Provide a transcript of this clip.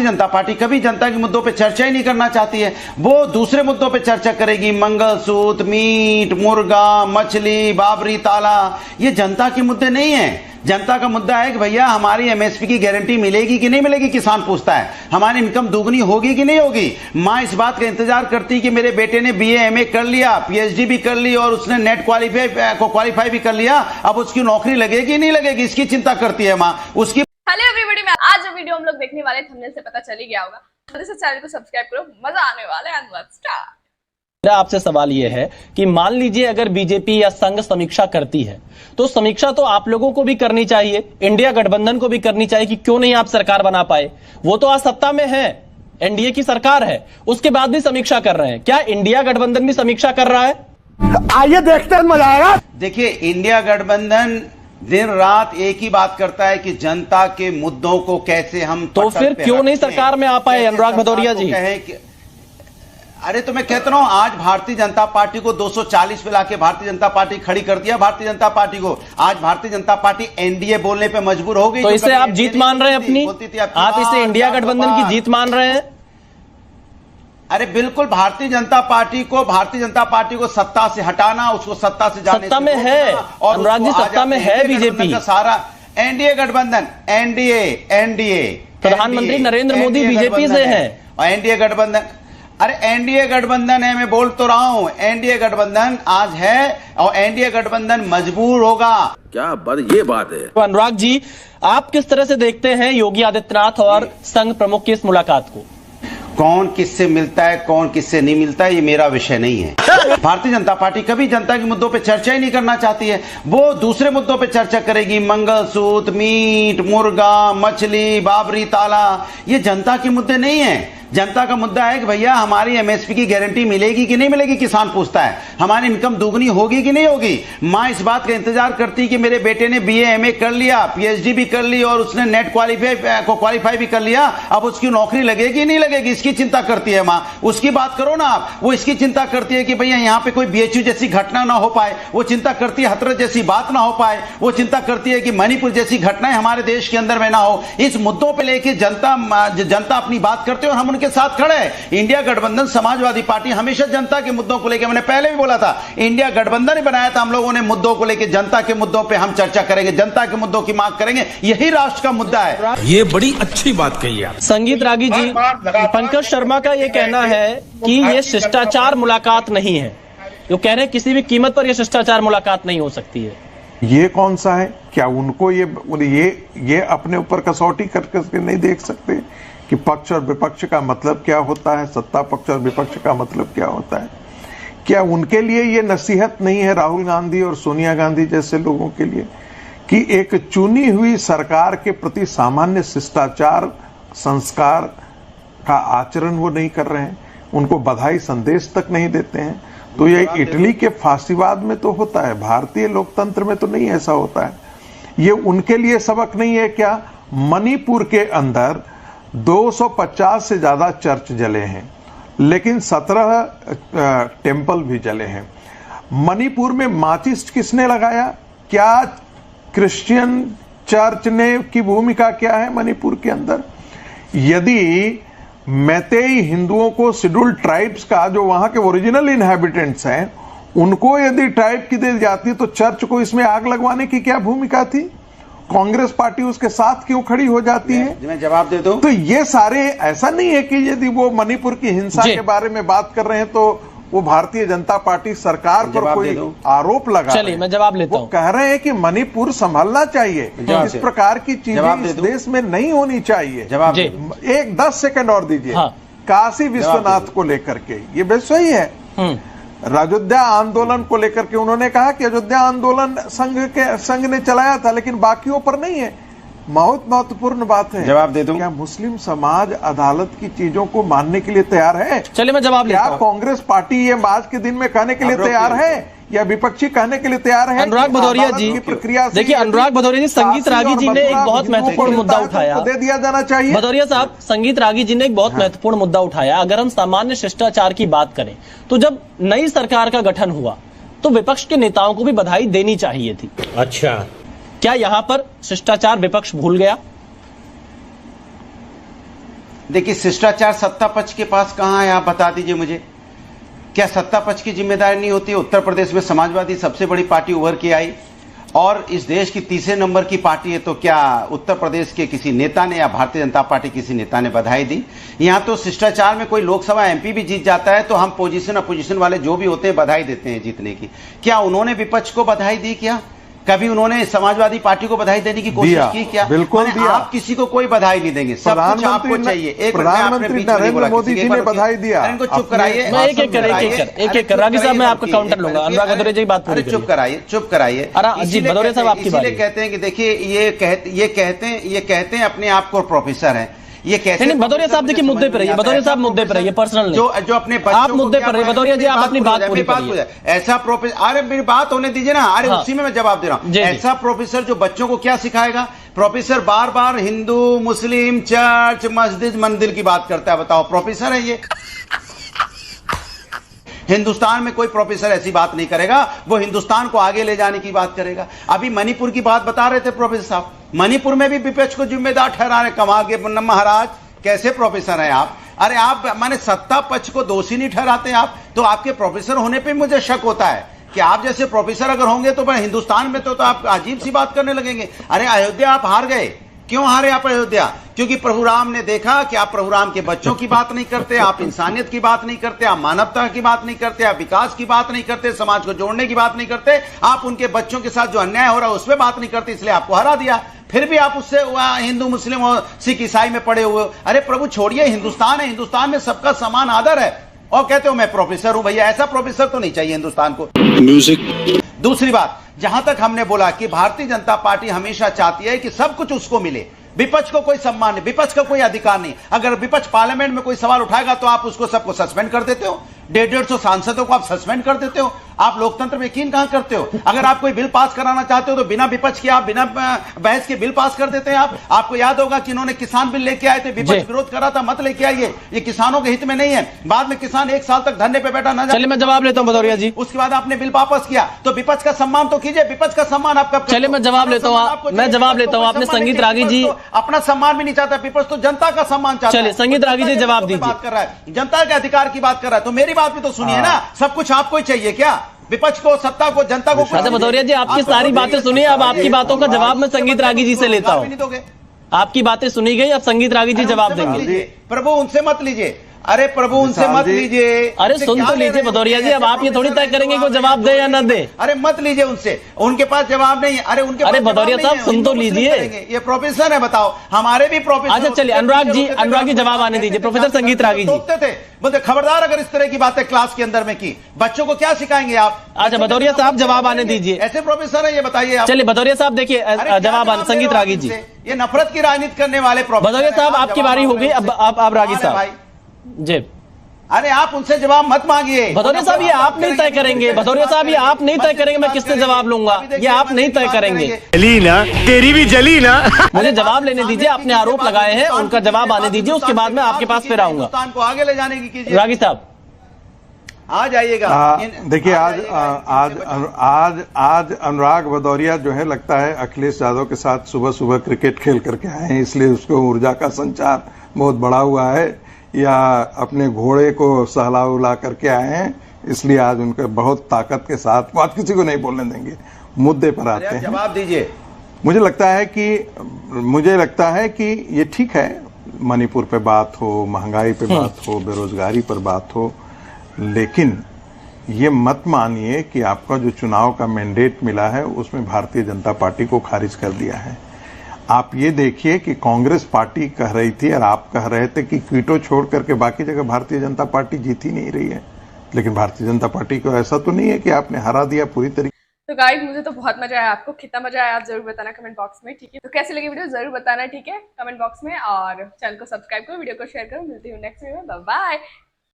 जनता party कभी जनता के मुद्दों पे चर्चा ही नहीं करना चाहती है। वो दूसरे मुद्दों पे चर्चा करेगी, मंगलसूत्र, मीट, मुर्गा, मछली, बाबरी ताला। ये जनता के मुद्दे नहीं है। जनता का मुद्दा है कि भैया हमारी एमएसपी की गारंटी मिलेगी कि नहीं मिलेगी। किसान पूछता है हमारी इनकम दुगनी होगी कि नहीं होगी। माँ इस बात का इंतजार करती कि मेरे बेटे ने बीए एमए कर लिया, पीएचडी भी कर ली और उसने नेट क्वालिफाई भी कर लिया, अब उसकी नौकरी लगेगी नहीं लगेगी, इसकी चिंता करती है माँ उसकी। हेलो एवरीबॉडी, में आज जो वीडियो हम लोग देखने वाले थंबनेल से पता चल ही गया होगा। जल्दी से चैनल को सब्सक्राइब करो, मजा आने वाला है। Let's start. मेरा आपसे सवाल यह है कि मान लीजिए अगर बीजेपी या संघ समीक्षा करती है तो समीक्षा तो आप लोगों को भी करनी चाहिए, इंडिया गठबंधन को भी करनी चाहिए कि क्यों नहीं आप सरकार बना पाए। वो तो आज सत्ता में है, एनडीए की सरकार है, उसके बाद भी समीक्षा कर रहे हैं। क्या इंडिया गठबंधन भी समीक्षा कर रहा है? आइए देखते हैं, मजा आएगा। देखिए, इंडिया गठबंधन दिन रात एक ही बात करता है कि जनता के मुद्दों को कैसे हम तो फिर क्यों नहीं सरकार में आ पाए अनुराग भदौरिया जी? अरे तो मैं कहता हूं, आज भारतीय जनता पार्टी को 240 पे लाके भारतीय जनता पार्टी खड़ी कर दिया। भारतीय जनता पार्टी को आज भारतीय जनता पार्टी एनडीए बोलने पे मजबूर हो गई। तो इसे आप जीत मान रहे हैं अपनी? आप इसे इंडिया गठबंधन की जीत मान रहे हैं? अरे बिल्कुल, भारतीय जनता पार्टी को सत्ता से हटाना, उसको सत्ता से जाने सत्ता में है और अनुराग जी, सत्ता में है बीजेपी। सारा एनडीए गठबंधन, एनडीए प्रधानमंत्री नरेंद्र मोदी बीजेपी से है और एनडीए गठबंधन। अरे एनडीए गठबंधन है, मैं बोल तो रहा हूं, एनडीए गठबंधन आज है और एनडीए गठबंधन मजबूर होगा। क्या ये बात है। तो अनुराग जी, आप किस तरह से देखते हैं योगी आदित्यनाथ और संघ प्रमुख की इस मुलाकात को? कौन किससे मिलता है, कौन किससे नहीं मिलता है, ये मेरा विषय नहीं है। भारतीय जनता पार्टी कभी जनता के मुद्दों पे चर्चा ही नहीं करना चाहती है। वो दूसरे मुद्दों पे चर्चा करेगी, मंगलसूत्र, मीट, मुर्गा, मछली, बाबरी ताला। ये जनता के मुद्दे नहीं है। जनता का मुद्दा है कि भैया हमारी एमएसपी की गारंटी मिलेगी कि नहीं मिलेगी। किसान पूछता है हमारी इनकम दुगनी होगी कि नहीं होगी। माँ इस बात का इंतजार करती कि मेरे बेटे ने बीए एमए कर लिया, पीएचडी भी कर ली और उसने नेट क्वालिफाई भी कर लिया, अब उसकी नौकरी लगेगी नहीं लगेगी, इसकी चिंता करती है माँ। उसकी बात करो ना आप। वो इसकी चिंता करती है कि भैया यहाँ पे कोई बीएचयू जैसी घटना ना हो पाए। वो चिंता करती है हथरस जैसी बात ना हो पाए। वो चिंता करती है कि मणिपुर जैसी घटनाएं हमारे देश के अंदर में ना हो। इस मुद्दों पर लेकर जनता अपनी बात करते हो, हम उनके साथ खड़े हैं। इंडिया गठबंधन समाजवादी पार्टी हमेशा जनता के मुद्दों को लेकर, मैंने पहले भी बोला था, इंडिया गठबंधन ही बनाया था हम लोगों ने मुद्दों को लेकर। जनता के मुद्दों पे हम चर्चा करेंगे, जनता के मुद्दों की मांग करेंगे, यही राष्ट्र का मुद्दा है। ये बड़ी अच्छी बात कही आप। संगीत रागी जी, पंकज शर्मा का ये कहना है कि ये शिष्टाचार मुलाकात नहीं है। जो कह रहे हैं किसी भी कीमत पर यह शिष्टाचार मुलाकात नहीं हो सकती है। ये कौन सा है? क्या उनको ये अपने ऊपर कसौटी करके नहीं देख सकते कि पक्ष और विपक्ष का मतलब क्या होता है, सत्ता पक्ष और विपक्ष का मतलब क्या होता है? क्या उनके लिए ये नसीहत नहीं है, राहुल गांधी और सोनिया गांधी जैसे लोगों के लिए, कि एक चुनी हुई सरकार के प्रति सामान्य शिष्टाचार संस्कार का आचरण वो नहीं कर रहे हैं, उनको बधाई संदेश तक नहीं देते हैं? तो ये इटली के फांसीवाद में तो होता है, भारतीय लोकतंत्र में तो नहीं ऐसा होता है। ये उनके लिए सबक नहीं है क्या? मणिपुर के अंदर 250 से ज्यादा चर्च जले हैं, लेकिन 17 टेंपल भी जले हैं। मणिपुर में माचिस किसने लगाया? क्या क्रिश्चियन चर्च ने की भूमिका क्या है मणिपुर के अंदर? यदि मैतेई हिंदुओं को शेड्यूल्ड ट्राइब्स का, जो वहां के ओरिजिनल इनहैबिटेंट्स हैं, उनको यदि ट्राइब की दी जाती तो चर्च को इसमें आग लगवाने की क्या भूमिका थी? कांग्रेस पार्टी उसके साथ क्यों खड़ी हो जाती है? मैं जवाब दे दूं। तो ये सारे, ऐसा नहीं है कि यदि वो मणिपुर की हिंसा के बारे में बात कर रहे हैं तो वो भारतीय जनता पार्टी सरकार पर कोई आरोप लगा। चलिए मैं जवाब लेता हूं। वो कह रहे हैं कि मणिपुर संभलना चाहिए, इस प्रकार की चीजें इस देश में नहीं होनी चाहिए। जवाब एक 10 सेकंड और दीजिए। काशी विश्वनाथ को लेकर के ये विषय ही है। अयोध्या आंदोलन को लेकर के उन्होंने कहा कि अयोध्या आंदोलन संघ ने चलाया था, लेकिन बाकियों पर नहीं है। बहुत महत्वपूर्ण बात है। जवाब दे दूं। क्या मुस्लिम समाज अदालत की चीजों को मानने के लिए तैयार है? चलिए मैं जवाब लेता हूं। क्या कांग्रेस पार्टी ये आज के दिन में कहने के लिए तैयार है या विपक्षी कहने के लिए तैयार है? अनुराग भदौरिया जी, देखिए अनुराग भदौरिया जी, संगीत रागी जी ने एक बहुत महत्वपूर्ण मुद्दा उठाया, दे दिया जाना चाहिए। भदौरिया साहब, संगीत रागी जी ने एक बहुत महत्वपूर्ण मुद्दा उठाया। अगर हम सामान्य शिष्टाचार की बात करें तो जब नई सरकार का गठन हुआ तो विपक्ष के नेताओं को भी बधाई देनी चाहिए थी। अच्छा, क्या यहां पर शिष्टाचार विपक्ष भूल गया? देखिए, शिष्टाचार सत्ता पक्ष के पास कहाँ है, आप बता दीजिए मुझे। क्या सत्ता पक्ष की जिम्मेदारी नहीं होती? उत्तर प्रदेश में समाजवादी सबसे बड़ी पार्टी उभर के आई और इस देश की तीसरे नंबर की पार्टी है, तो क्या उत्तर प्रदेश के किसी नेता ने या भारतीय जनता पार्टी किसी नेता ने बधाई दी? यहां तो शिष्टाचार में कोई लोकसभा एमपी भी जीत जाता है तो हम पोजीशन अपोजिशन वाले जो भी होते हैं बधाई देते हैं जीतने की। क्या उन्होंने विपक्ष को बधाई दी? क्या कभी उन्होंने समाजवादी पार्टी को बधाई देने की कोशिश की? क्या बिल्कुल दिया। आप किसी को कोई बधाई नहीं देंगे, सब कुछ आपको चाहिए। एक प्रधानमंत्री नरेंद्र मोदी जी ने बधाई दिया। इनको चुप कराइए। मैं एक एक रागी साहब, मैं आपका काउंटर लूंगा। अनुराग भदौरिया जी की बात पूरी चुप कराइए, चुप कराइए। जी भदौरिया साहब, आपकी बात। इसीलिए कहते हैं कि देखिए, ये कहते हैं अपने आप को प्रोफेसर हैं। ये कैसे? नहीं, भदौरिया साहब देखिए मुद्दे पर रहिए, भदौरिया साहब मुद्दे पर रहिए, पर्सनल नहीं। जो अपने आप मुद्दे पर रहिए भदौरिया जी, आप अपनी बात पूरी करिए। ऐसा प्रोफेसर, अरे मेरी बात होने दीजिए ना, अरे हाँ। उसी में मैं जवाब दे रहा हूं। ऐसा प्रोफेसर जो बच्चों को क्या सिखाएगा? प्रोफेसर बार बार हिंदू, मुस्लिम, चर्च, मस्जिद, मंदिर की बात करता है। बताओ, प्रोफेसर है ये? हिंदुस्तान में कोई प्रोफेसर ऐसी बात नहीं करेगा, वो हिंदुस्तान को आगे ले जाने की बात करेगा। अभी मणिपुर की बात बता रहे थे प्रोफेसर साहब, मणिपुर में भी विपक्ष को जिम्मेदार ठहरा रहे। कमाल के महाराज, कैसे प्रोफेसर हैं आप? अरे आप माने सत्ता पक्ष को दोषी नहीं ठहराते आप, तो आपके प्रोफेसर होने पे मुझे शक होता है कि आप जैसे प्रोफेसर अगर होंगे तो हिंदुस्तान में तो आप अजीब सी बात करने लगेंगे। अरे अयोध्या आप हार गए, क्यों हारे आप अयोध्या? क्योंकि प्रभु राम ने देखा कि आप प्रभु राम के बच्चों की बात नहीं करते, आप इंसानियत की बात नहीं करते, आप मानवता की बात नहीं करते, आप विकास की बात नहीं करते, समाज को जोड़ने की बात नहीं करते, आप उनके बच्चों के साथ जो अन्याय हो रहा है उस पर बात नहीं करते, इसलिए आपको हरा दिया। फिर भी आप उससे हिंदू, मुस्लिम और सिख ईसाई में पड़े हुए। अरे प्रभु छोड़िए, हिंदुस्तान है, हिंदुस्तान में सबका समान आदर है। और कहते हो मैं प्रोफेसर हूं। भैया ऐसा प्रोफेसर तो नहीं चाहिए हिंदुस्तान को। म्यूजिक। दूसरी बात, जहां तक हमने बोला कि भारतीय जनता पार्टी हमेशा चाहती है कि सब कुछ उसको मिले, विपक्ष को कोई सम्मान नहीं, विपक्ष का कोई अधिकार नहीं। अगर विपक्ष पार्लियामेंट में कोई सवाल उठाएगा तो आप उसको सबको सस्पेंड कर देते हो, 150 सांसदों को आप सस्पेंड कर देते हो। आप लोकतंत्र में यकीन कहां करते हो? अगर आप कोई बिल पास कराना चाहते हो तो बिना विपक्ष के, आप बिना बहस के बिल पास कर देते हैं। आपको याद होगा कि इन्होंने किसान बिल लेके आए थे, विपक्ष विरोध करा था, मत लेके आइए, ये किसानों के हित में नहीं है। बाद में किसान 1 साल तक धरने पे बैठा ना। चलिए मैं जवाब लेता हूं भदौरिया जी। उसके बाद आपने बिल वापस किया, तो विपक्ष का सम्मान तो कीजिए। विपक्ष का सम्मान आप कब? चलिए मैं जवाब लेता हूं, मैं जवाब लेता हूं। आपने संगीत रागी जी अपना सम्मान भी नहीं चाहता, विपक्ष तो जनता का सम्मान चाहता है। चलिए संगीत रागी जी जवाब दीजिए। बात कर रहा है, जनता के अधिकार की बात कर रहा है, तो मेरी बात भी तो सुनिए ना। सब कुछ आपको ही चाहिए क्या? विपक्ष को, सत्ता को, जनता को? अच्छा भदौरिया जी, आपकी सारी बातें सुनिए, अब आपकी बातों का जवाब मैं संगीत रागी जी से लेता हूं। आपकी बातें सुनी गई, अब संगीत रागी जी जवाब देंगे। प्रभु उनसे मत लीजिए, अरे प्रभु उनसे मत लीजिए। अरे सुन तो लीजिए भदौरिया जी, अब आप ये थोड़ी तय करेंगे कि जवाब दे या न दे। अरे मत लीजिए उनसे, उनके पास जवाब नहीं है। अरे उनके अरे भदौरिया साहब सुन तो लीजिए, ये प्रोफेसर है, बताओ, हमारे भी प्रोफेसर। अच्छा चलिए अनुराग जी जवाब आने दीजिए। प्रोफेसर संगीत रागी जी बोलते खबरदार अगर इस तरह की बातें क्लास के अंदर में की, बच्चों को क्या सिखाएंगे आप? अच्छा भदौरिया साहब जवाब आने दीजिए। ऐसे प्रोफेसर है ये, बताइए आप। चलिए भदौरिया साहब देखिए जवाब आने, संगीत रागी जी। ये नफरत की राजनीति करने वाले प्रोफेसर। भदौरिया साहब आपकी बारी होगी, अब आप रागी साहब जी। अरे आप उनसे जवाब मत मांगिए। भदौरिया साहब ये आप नहीं तय करेंगे, भदौरिया साहब ये आप नहीं तय करेंगे मैं किससे जवाब लूंगा, ये आप नहीं तय करेंगे। जली ना, तेरी भी जली ना। मुझे जवाब लेने दीजिए, आपने आरोप लगाए हैं, उनका जवाब आने दीजिए, उसके बाद मैं आपके पास फिर आऊंगा। हिंदुस्तान को आगे ले जाने की कीजिए। रागी साहब आ जाइएगा। देखिए आज अनुराग भदौरिया जो है, लगता है अखिलेश यादव के साथ सुबह सुबह क्रिकेट खेल करके आए हैं, इसलिए उसको ऊर्जा का संचार बहुत बढ़ा हुआ है, या अपने घोड़े को सहला उला करके आए हैं, इसलिए आज उनके बहुत ताकत के साथ, बात किसी को नहीं बोलने देंगे, मुद्दे पर आते हैं। जवाब दीजिए। मुझे लगता है कि ये ठीक है, मणिपुर पे बात हो, महंगाई पे बात हो, बेरोजगारी पर बात हो, लेकिन ये मत मानिए कि आपका जो चुनाव का मैंडेट मिला है उसमें भारतीय जनता पार्टी को खारिज कर दिया है। आप ये देखिए कि कांग्रेस पार्टी कह रही थी और आप कह रहे थे कि क्वीटो छोड़ करके बाकी जगह भारतीय जनता पार्टी जीत ही नहीं रही है, लेकिन भारतीय जनता पार्टी को ऐसा तो नहीं है कि आपने हरा दिया पूरी तरीके। तो गाइस मुझे तो बहुत मजा आया, आपको कितना मजा आया आप जरूर बताना कमेंट बॉक्स में, ठीक है? तो कैसी लगी वीडियो जरूर बताना, ठीक है, कमेंट बॉक्स में, और चैनल को सब्सक्राइब करो, वीडियो को शेयर करो। मिलती हूँ नेक्स्ट वीडियो में, बाय बाय।